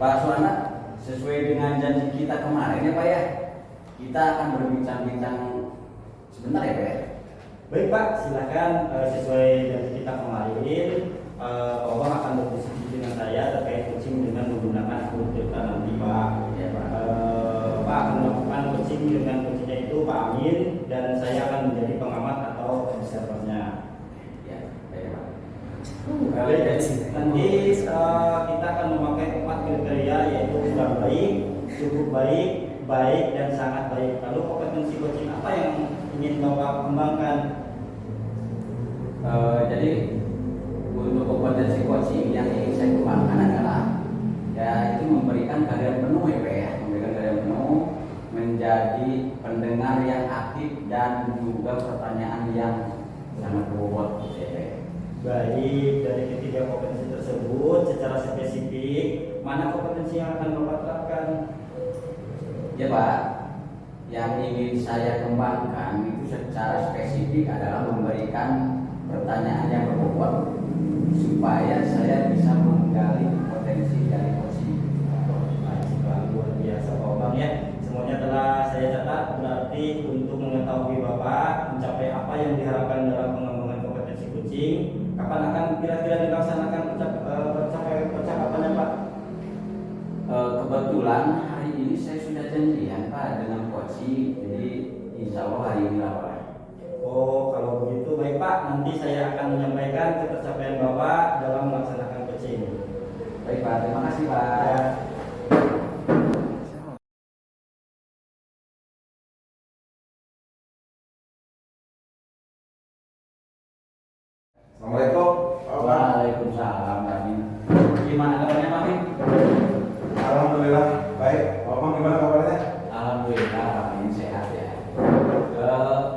Pak Suwana, sesuai dengan janji kita kemarin ya Pak ya, kita akan berbincang-bincang sebentar ya Pak ya. Baik Pak, silakan sesuai janji kita kemarin, Pak Obang akan berdiskusi dengan saya terkait coaching dengan menggunakan akun Twitter nanti Pak. Ya Pak. Pak akan melakukan coaching dengan coachnya itu Pak Amin dan saya akan menjadi pengamat atau observernya. Ya, baik Pak. Nanti kita akan memakai 4 kriteria yaitu kurang baik, cukup baik, baik dan sangat baik. Lalu kompetensi coaching apa yang ingin Bapak kembangkan? Jadi untuk kompetensi coaching yang ingin saya kembangkan adalah ya itu memberikan kehadiran penuh ya Pak ya, memberikan kehadiran penuh, menjadi pendengar yang aktif dan juga pertanyaan yang sangat berbobot ya Pak ya. Baik, dari ketiga kompetensi tersebut secara spesifik mana kompetensi yang akan Bapak terapkan? Ya Pak, yang ingin saya kembangkan itu secara spesifik adalah memberikan pertanyaan yang berbobot supaya saya bisa menggali potensi dari coaching. Luar biasa Pak Obang ya. Semuanya telah saya catat, berarti untuk mengetahui Bapak mencapai apa yang diharapkan dalam pengembangan kompetensi coaching, kapan akan kira-kira dilaksanakan percakapannya Pak? Kebetulan hari ini saya sudah janjian Pak dengan coaching, jadi insya Allah hari ini lah Pak. Oh, kalau begitu baik Pak, nanti saya akan menyampaikan ketercapaian Bapak dalam melaksanakan coaching. Baik Pak, terima kasih Pak. Ya. Assalamualaikum. Waalaikumsalam Pak Min. Gimana kabarnya Pak Min? Alhamdulillah baik. Bapak gimana kabarnya? Alhamdulillah Pak Min sehat ya.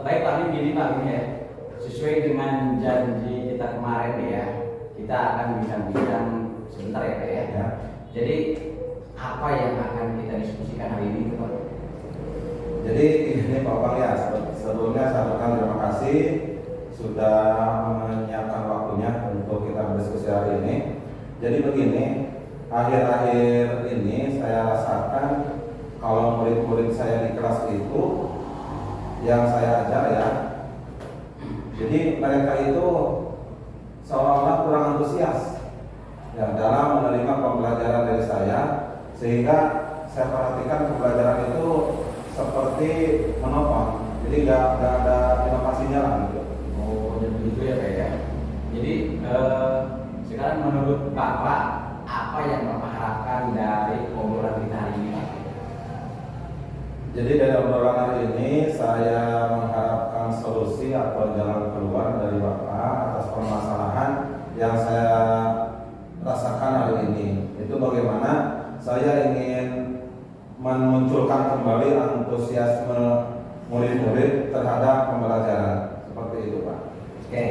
Baik Pak Min, gini Pak Min ya. Sesuai dengan janji kita kemarin ya, kita akan bincang-bincang sebentar ya Pak ya. Ya. Jadi apa yang akan kita diskusikan hari ini Pak? Jadi ini Pak Bang ya, sebelumnya saya ucapkan terima kasih sudah menyiapkan waktunya untuk kita berdiskusi hari ini. Jadi begini, akhir-akhir ini saya rasakan kalau murid-murid saya di kelas itu yang saya ajar ya, jadi mereka itu seolah-olah kurang antusias ya dalam menerima pembelajaran dari saya, sehingga saya perhatikan pembelajaran itu seperti menopang, jadi nggak ada inovasinya lah gitu. Oh, jadi begitu ya Pak ya. Jadi sekarang menurut Bapak apa yang Bapak harapkan dari obrolan kita hari ini Pak? Jadi dari obrolan hari ini saya mengharapkan solusi atau jalan keluar dari Bapak atas permasalahan yang saya rasakan hari ini. Itu bagaimana saya ingin memunculkan kembali antusiasme murid-murid terhadap pembelajaran. Seperti itu Pak. Oke.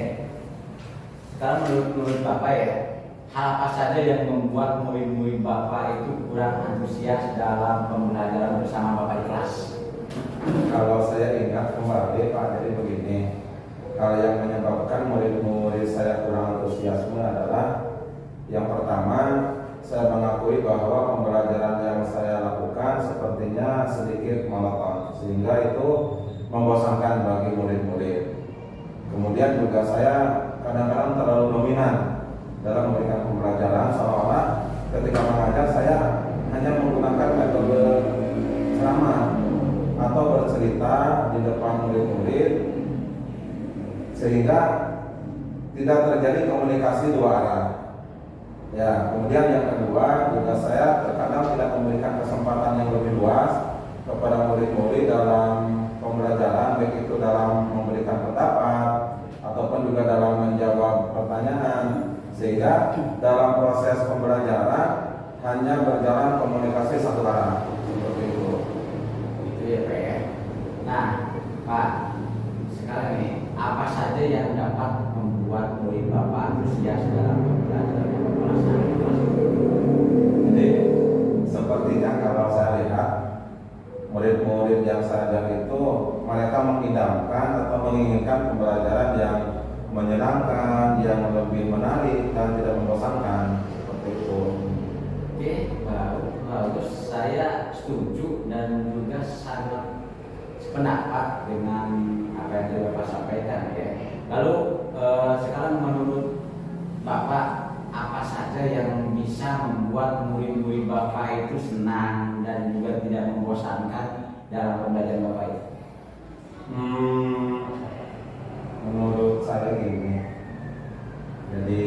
Sekarang menurut Bapak ya, hal apa saja yang membuat murid-murid Bapak itu kurang antusias dalam pembelajaran bersama Bapak di kelas? Kalau saya ingat kembali Pak, jadi begini, kalau yang menyebabkan murid-murid saya kurang antusiasme adalah yang pertama, saya mengakui bahwa pembelajaran yang saya lakukan sepertinya sedikit monoton, sehingga itu membosankan bagi murid-murid. Kemudian juga saya kadang-kadang terlalu dominan dalam memberikan pembelajaran, seolah-olah ketika mengajar saya hanya menggunakan metode ceramah atau bercerita di depan murid-murid, sehingga tidak terjadi komunikasi dua arah. Ya, kemudian yang kedua juga saya terkadang tidak memberikan kesempatan yang lebih luas kepada murid-murid dalam pembelajaran, baik itu dalam memberikan pendapat ataupun juga dalam menjawab pertanyaan, sehingga dalam proses pembelajaran hanya berjalan komunikasi satu arah seperti itu. Itu ya Pak ya. Nah Pak, sekarang ini apa saja yang dapat membuat murid Bapak antusias dalam pembelajaran yang Bapak laksanakan di kelas? Jadi sepertinya kalau saya lihat murid-murid yang saya ajar itu mereka mengidamkan atau menginginkan pembelajaran yang menyenangkan, yang lebih menarik dan tidak membosankan, seperti itu. Oke, baru sependapat dengan apa yang tadi Bapak sampaikan ya. Lalu sekarang menurut Bapak apa saja yang bisa membuat murid-murid Bapak itu senang dan juga tidak membosankan dalam pembelajaran Bapak itu? Menurut saya gini, jadi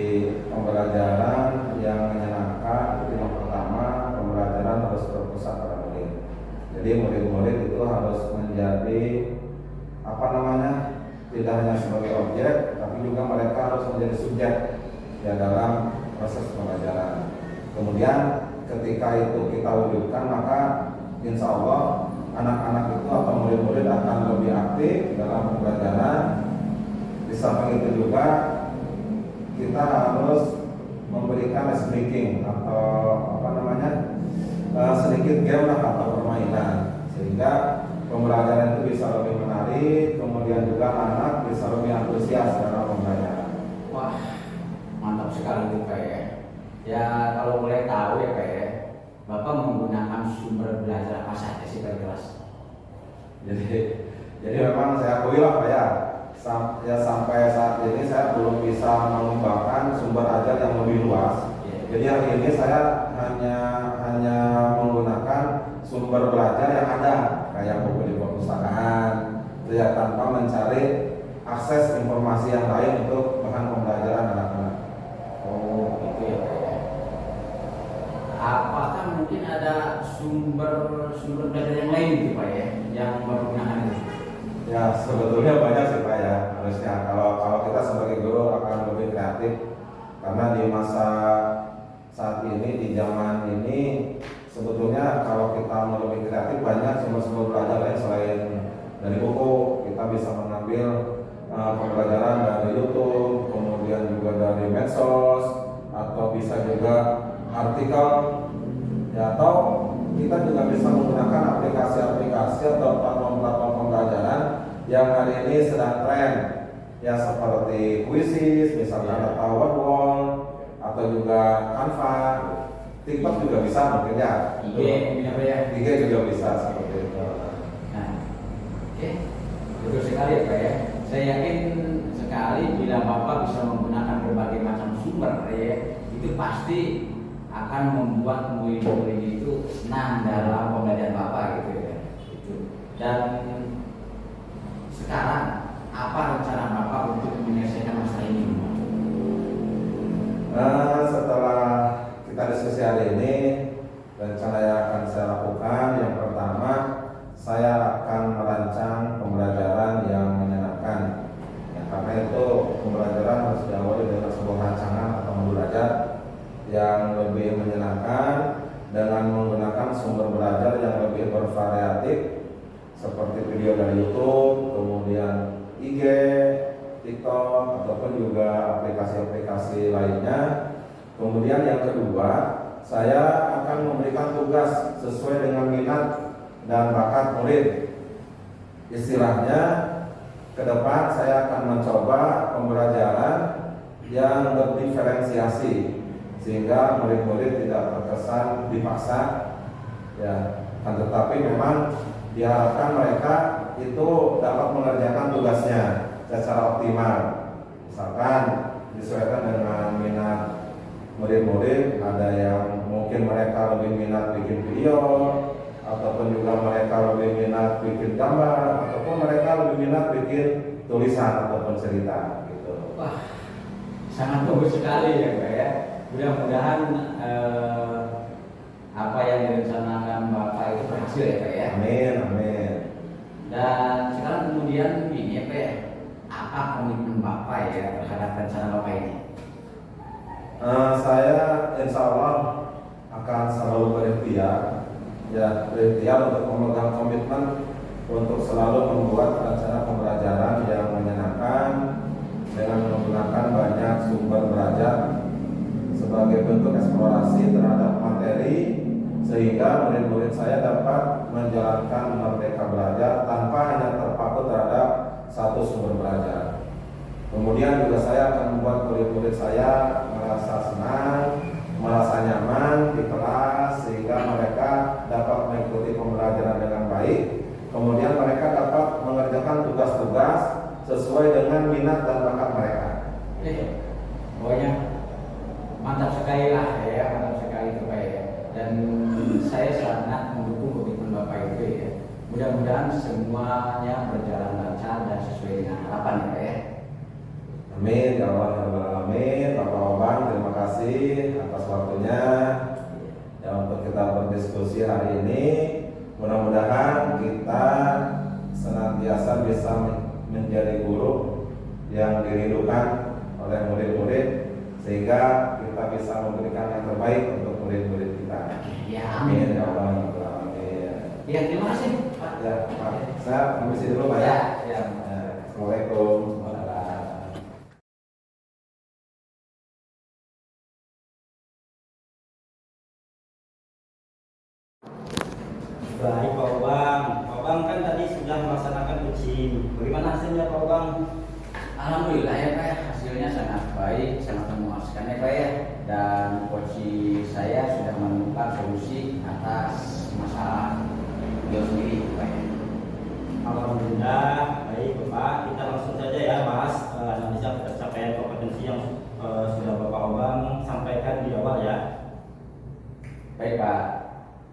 pembelajaran yang menyenangkan itu yang pertama, pembelajaran harus berpusat pada murid. Jadi murid-murid itu harus menjadi tidak hanya sebagai objek, tapi juga mereka harus menjadi subjek ya dalam proses pembelajaran. Kemudian ketika itu kita wujudkan, maka insya Allah anak-anak itu atau murid-murid akan lebih aktif dalam pembelajaran. Di samping itu juga kita harus memberikan ice breaking atau sedikit game lah atau permainan, sehingga pembelajaran itu bisa lebih menarik, kemudian juga anak bisa lebih antusias dalam pembelajaran. Wah, mantap sekali Bu Pak ya. Ya kalau boleh tahu ya Pak ya, Bapak menggunakan sumber belajar apa saja sih Pak kelas? Jadi memang saya akui lah Pak ya, sampai saat ini saya belum bisa mengembangkan sumber ajar yang lebih luas. Jadi hari ini saya hanya menggunakan sumber belajar yang ada, kayak buku di perpustakaan, ya, tanpa mencari akses informasi yang lain untuk bahan pembelajaran anak-anak. Oh, gitu ya Pak ya. Apakah mungkin ada sumber belajar yang lain gitu Pak ya, yang menggunakan itu? Ya sebetulnya banyak sih Pak ya. Harusnya kalau kita sebagai guru akan lebih kreatif, karena di masa saat ini, di zaman ini, sebetulnya kalau kita mau lebih kreatif banyak sumber-sumber belajar lain selain dari buku. Kita bisa mengambil pembelajaran dari YouTube, kemudian juga dari medsos, atau bisa juga artikel, ya, atau kita juga bisa menggunakan aplikasi-aplikasi atau platform-platform pembelajaran yang hari ini sedang tren, ya, seperti Quizzes, misalkan atau Wordwall, atau juga Canva, TikTok juga bisa mungkin ya. IG juga bisa seperti itu. Nah, oke, betul sekali ya Pak ya. Saya yakin sekali bila Bapak bisa menggunakan berbagai macam sumber ya, itu pasti akan membuat murid-murid itu senang dalam pembelajaran Bapak gitu ya. Dan sekarang apa rencana Bapak untuk menyelesaikan masalah ini? Setelah kita diskusi hari ini, rencana yang akan saya lakukan, yang pertama saya akan merancang pembelajaran yang menyenangkan. Ya, karena itu pembelajaran harus diawali dengan sebuah rancangan atau modul belajar yang lebih menyenangkan dengan menggunakan sumber belajar yang lebih bervariatif seperti video dari YouTube, kemudian IG, TikTok, ataupun juga aplikasi-aplikasi lainnya. Kemudian yang kedua, saya akan memberikan tugas sesuai dengan minat dan bakat murid. Istilahnya, ke depan saya akan mencoba pembelajaran yang berdiferensiasi, sehingga murid-murid tidak terkesan dipaksa, ya, tetapi memang diharapkan mereka itu dapat mengerjakan tugasnya secara optimal. Misalkan disesuaikan dengan minat murid-murid, ada yang mungkin mereka lebih minat bikin video, ataupun juga mereka lebih minat bikin gambar, ataupun mereka lebih minat bikin tulisan ataupun cerita gitu. Wah, sangat bagus sekali ya Pak ya. Mudah-mudahan apa yang direncanakan Bapak itu berhasil ya Pak ya. Amin, amin. Dan sekarang kemudian ini ya Pak ya, apa komitmen Bapak ya terhadap rencana Bapak ini? Saya insya Allah akan selalu berikhtiar untuk memegang komitmen untuk selalu membuat rencana pembelajaran yang menyenangkan dengan menggunakan banyak sumber belajar sebagai bentuk eksplorasi terhadap materi, sehingga murid-murid saya dapat menjalankan merdeka belajar tanpa hanya terpaku terhadap satu sumber belajar. Kemudian juga saya akan membuat murid-murid saya merasa senang, merasa nyaman di kelas, sehingga mereka dapat mengikuti pembelajaran dengan baik. Kemudian mereka dapat minat dan bakat mereka. Pokoknya mantap sekali lah ya, mantap sekali itu Pak ya. Dan saya sangat mendukung komitmen Bapak itu ya. Mudah-mudahan semuanya berjalan lancar dan sesuai dengan harapan ya Pak ya. Amin ya Allah ya Rabbal Alamin. Bapak Obang, terima kasih atas waktunya ya untuk kita berdiskusi hari ini. Mudah-mudahan kita senantiasa bisa menjadi guru yang dirindukan oleh murid-murid, sehingga kita bisa memberikan yang terbaik untuk murid-murid kita. Ya, Amin ya Allah ya Rabbal Alamin. Ya, terima kasih Pak. Ya, Pak. Saya permisi dulu Pak ya. Ya. Assalamualaikum. Baik Pak Obang. Pak Obang kan tadi sudah melaksanakan coaching. Bagaimana hasilnya Pak Obang? Alhamdulillah ya Pak ya, hasilnya sangat baik, sangat memuaskan ya Pak ya. Dan coach saya sudah menemukan solusi atas masalah beliau sendiri Pak ya. Alhamdulillah. Baik Bapak, kita langsung saja ya bahas analisa pencapaian kompetensi yang sudah Bapak Obang sampaikan di awal ya. Baik Pak.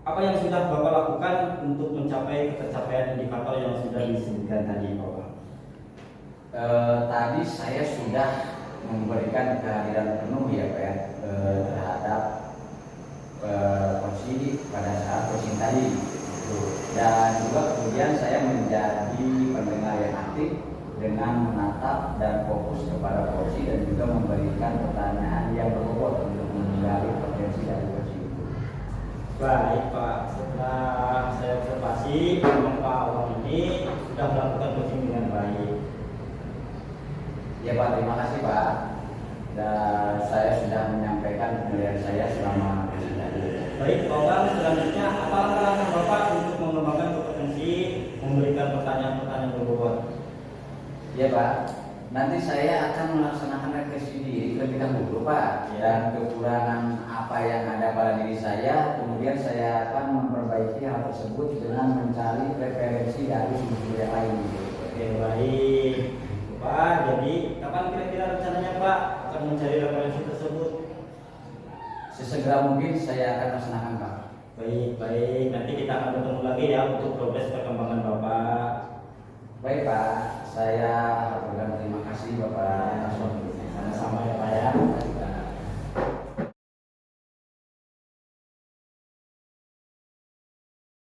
Apa yang sudah Bapak lakukan untuk mencapai pencapaian indikator yang sudah disebutkan tadi Pak Obang? Tadi saya sudah memberikan kehadiran penuh ya Pak ya terhadap coaching pada saat coaching tadi. Dan juga kemudian saya menjadi pendengar yang aktif dengan menatap dan fokus kepada coaching dan juga memberikan pertanyaan yang berbobot untuk menggali potensi dari coaching itu. Baik Pak, setelah saya observasi memang Pak Obang ini sudah melakukan coaching dengan baik. Ya Pak, terima kasih Pak. Dan saya sudah menyampaikan penilaian saya selama coaching tadi. Baik Pak Obang, selanjutnya apa langkah Bapak untuk mengembangkan kompetensi memberikan pertanyaan-pertanyaan berbobot? Ya Pak, nanti saya akan melaksanakan refleksi diri terlebih dahulu Pak. Dan kekurangan apa yang ada pada diri saya, kemudian saya akan memperbaiki hal tersebut dengan mencari referensi dari sumber yang lain. Oke baik Pak, jadi kapan kira-kira rencananya Pak akan mencari referensi tersebut? Sesegera mungkin saya akan laksanakan Pak. Baik, nanti kita akan bertemu lagi ya untuk progres perkembangan Bapak. Baik Pak, saya berterima kasih Bapak atas waktunya. Sama-sama ya Pak ya.